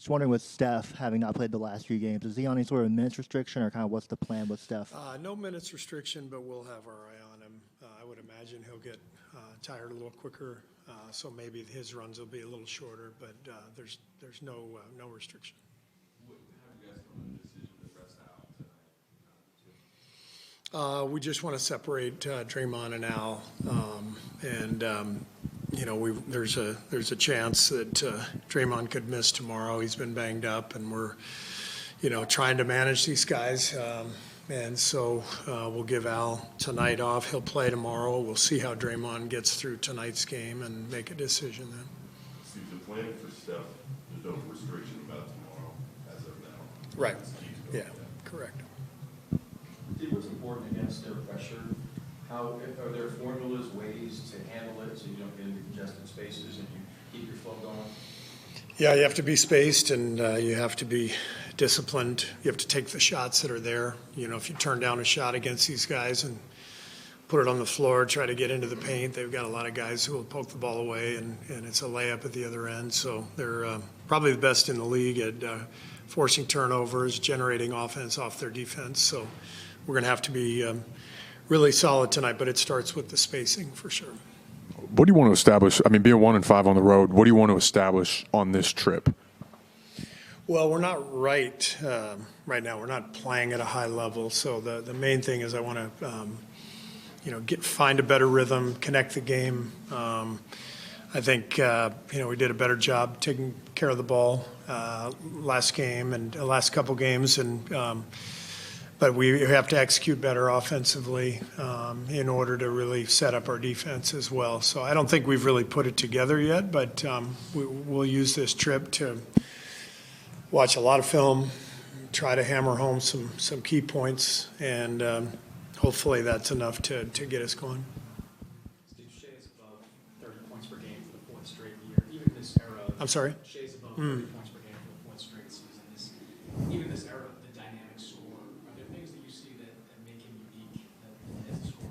Just wondering with Steph having not played the last few games, is he on any sort of minutes restriction, or kind of what's the plan with Steph? No minutes restriction, but we'll have our eye on him. I would imagine he'll get tired a little quicker, so maybe his runs will be a little shorter, but there's no restriction. How do you guys come to the decision to rest Al tonight? We just want to separate Draymond and Al, there's a chance that Draymond could miss tomorrow. He's been banged up, and we're trying to manage these guys. And so we'll give Al tonight off. He'll play tomorrow. We'll see how Draymond gets through tonight's game and make a decision then. Steve, the plan for Steph, there's no restriction about tomorrow as of now. Right. Yeah, correct. Steve, what's important against their pressure? Are there formulas, ways to handle it so you don't get into congested spaces and you keep your flow going? Yeah, you have to be spaced, and you have to be disciplined. You have to take the shots that are there. If you turn down a shot against these guys and put it on the floor, try to get into the paint, they've got a lot of guys who will poke the ball away, and it's a layup at the other end. So they're probably the best in the league at forcing turnovers, generating offense off their defense. So we're going to have to be really solid tonight, but it starts with the spacing for sure. What do you want to establish? I mean, being 1-5 on the road, what do you want to establish on this trip? Well, we're not right now. We're not playing at a high level. So the main thing is I want to, find a better rhythm, connect the game. I think, we did a better job taking care of the ball last game and last couple games, but we have to execute better offensively in order to really set up our defense as well. So I don't think we've really put it together yet, but we'll use this trip to watch a lot of film, try to hammer home some key points, and hopefully that's enough to get us going. Steve, Shea is above 30 points per game for the fourth straight year. Even this era. I'm sorry? Shea's above 30 points per game for the fourth straight season. Even this era, the dynamic score. Are there things that you see that make him unique as a scorer?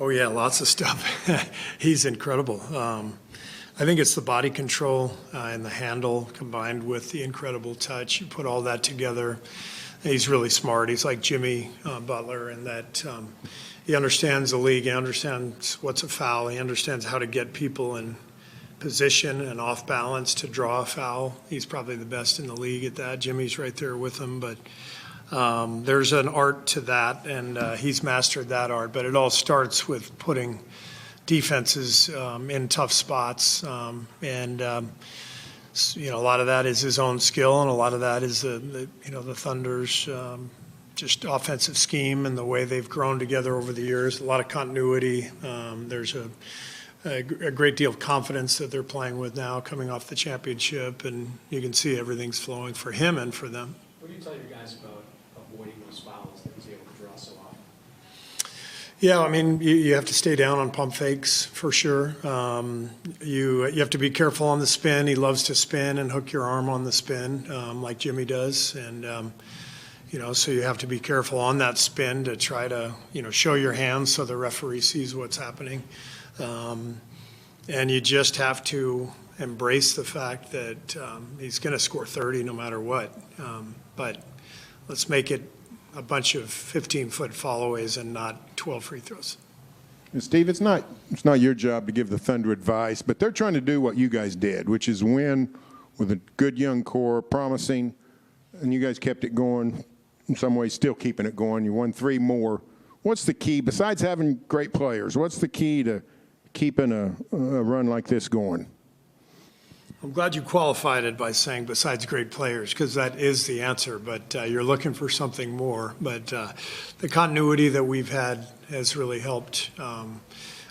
Oh, yeah, lots of stuff. He's incredible. I think it's the body control and the handle combined with the incredible touch. You put all that together. He's really smart. He's like Jimmy Butler in that he understands the league. He understands what's a foul. He understands how to get people in position and off balance to draw a foul. He's probably the best in the league at that. Jimmy's right there with him, but there's an art to that, and he's mastered that art. But it all starts with putting defenses in tough spots, and a lot of that is his own skill, and a lot of that is the Thunder's just offensive scheme and the way they've grown together over the years. A lot of continuity. There's a great deal of confidence that they're playing with now, coming off the championship, and you can see everything's flowing for him and for them. What do you tell your guys about avoiding those fouls that he's able to draw so often? Yeah, I mean, you have to stay down on pump fakes for sure. You have to be careful on the spin. He loves to spin and hook your arm on the spin like Jimmy does. And, so you have to be careful on that spin to try to, show your hands so the referee sees what's happening. And you just have to embrace the fact that he's going to score 30 no matter what. But let's make it a bunch of 15-foot followaways and not 12 free throws. And Steve, it's not your job to give the Thunder advice, but they're trying to do what you guys did, which is win with a good young core, promising, and you guys kept it going, in some ways still keeping it going. You won 3 more. What's the key, besides having great players, what's the key to keeping a run like this going? I'm glad you qualified it by saying besides great players, because that is the answer, but you're looking for something more. But the continuity that we've had has really helped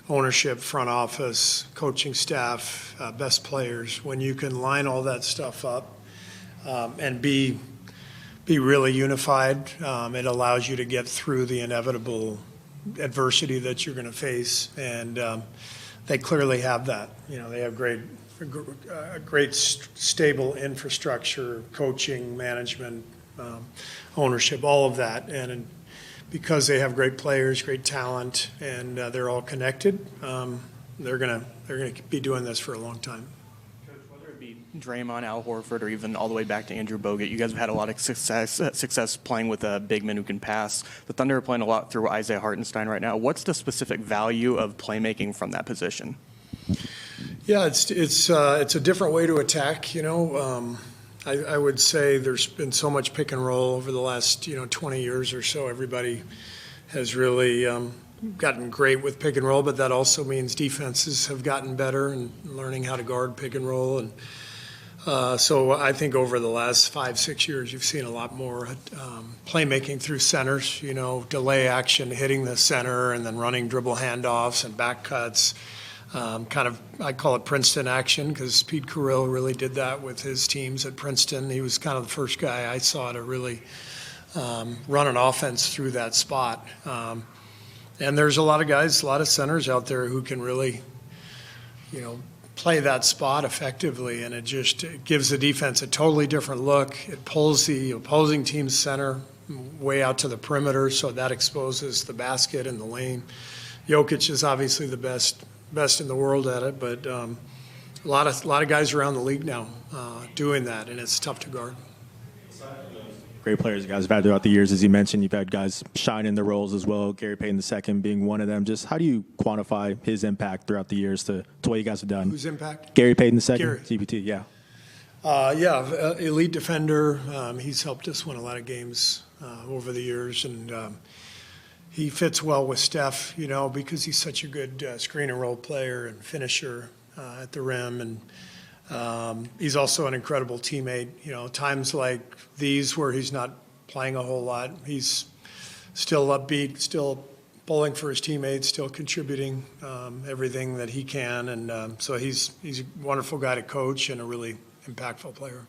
ownership, front office, coaching staff, best players. When you can line all that stuff up and be really unified, it allows you to get through the inevitable adversity that you're going to face. And they clearly have that. They have a great stable infrastructure, coaching, management, ownership, all of that. And because they have great players, great talent, and they're all connected, they're gonna be doing this for a long time. Coach, whether it be Draymond, Al Horford, or even all the way back to Andrew Bogut, you guys have had a lot of success playing with big men who can pass. The Thunder are playing a lot through Isaiah Hartenstein right now. What's the specific value of playmaking from that position? Yeah, it's a different way to attack. I would say there's been so much pick and roll over the last 20 years or so. Everybody has really gotten great with pick and roll, but that also means defenses have gotten better and learning how to guard pick and roll. And so I think over the last 5-6 years, you've seen a lot more playmaking through centers, delay action, hitting the center, and then running dribble handoffs and back cuts. I call it Princeton action because Pete Carrill really did that with his teams at Princeton. He was kind of the first guy I saw to really run an offense through that spot. And there's a lot of guys, a lot of centers out there who can really, play that spot effectively, and it gives the defense a totally different look. It pulls the opposing team's center way out to the perimeter, so that exposes the basket and the lane. Jokic is obviously the best in the world at it, but a lot of guys around the league now doing that, and it's tough to guard. Great players you guys have had throughout the years. As you mentioned, you've had guys shine in their roles as well, Gary Payton II being one of them. Just how do you quantify his impact throughout the years to what you guys have done? Whose impact? Gary Payton II, Gary. CPT, yeah. Elite defender. He's helped us win a lot of games over the years, and he fits well with Steph, because he's such a good screen and roll player and finisher at the rim, and he's also an incredible teammate. Times like these where he's not playing a whole lot, he's still upbeat, still pulling for his teammates, still contributing everything that he can, and so he's a wonderful guy to coach and a really impactful player.